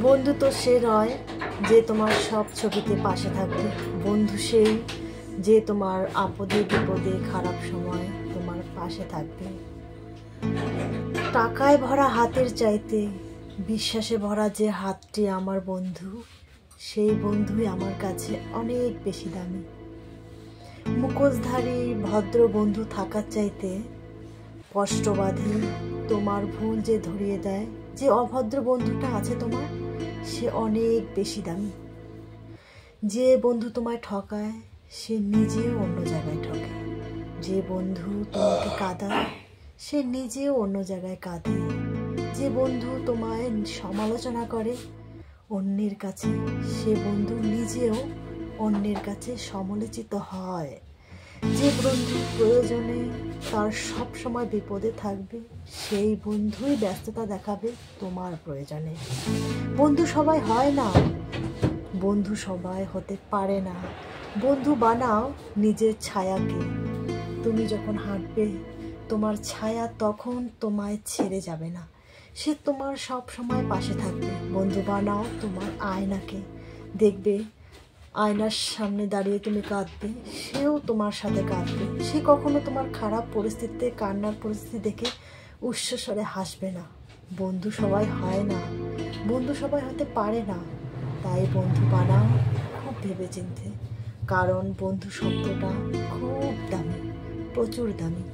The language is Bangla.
বন্ধু তো সে নয় যে তোমার সব ছবিতে পাশে থাকবে। বন্ধু সেই যে তোমার আপদে বিপদে খারাপ সময় তোমার পাশে থাকবে। টাকায় ভরা হাতের চাইতে বিশ্বাসে ভরা যে হাতটি আমার বন্ধু, সেই বন্ধুই আমার কাছে অনেক বেশি দামি। মুখোশধারী ভদ্র বন্ধু থাকার চাইতে কষ্টবাধী তোমার ভুল যে ধরিয়ে দেয়, যে অভদ্র বন্ধুটা আছে তোমার, সে অনেক বেশি দামি। যে বন্ধু তোমায় ঠকায় সে নিজেও অন্য জায়গায় ঠকে। যে বন্ধু তোমাকে কাঁদায় সে নিজেও অন্য জায়গায় কাঁদে। যে বন্ধু তোমায় সমালোচনা করে অন্যের কাছে, সে বন্ধু নিজেও অন্যের কাছে সমালোচিত হয়। যে বন্ধু প্রয়োজনে তার সব সময় বিপদে থাকবে, সেই বন্ধুই ব্যস্ততা দেখাবে তোমার প্রয়োজনে। বন্ধু সবাই হয় না, বন্ধু সবাই হতে পারে না। বন্ধু বানাও নিজের ছায়াকে। তুমি যখন হাঁটবে তোমার ছায়া তখন তোমায় ছেড়ে যাবে না, সে তোমার সব সময় পাশে থাকবে। বন্ধু বানাও তোমার আয়নাকে। দেখবে আয়নার সামনে দাঁড়িয়ে তুমি কাঁদবে, সেও তোমার সাথে কাঁদবে। সে কখনো তোমার খারাপ পরিস্থিতিতে কান্নার পরিস্থিতি দেখে উচ্চস্বরে হাসবে না। বন্ধু সবাই হয় না, বন্ধু সবাই হতে পারে না। তাই বন্ধু বানাও খুব ভেবেচিন্তে, কারণ বন্ধু শব্দটা খুব দামি, প্রচুর দামি।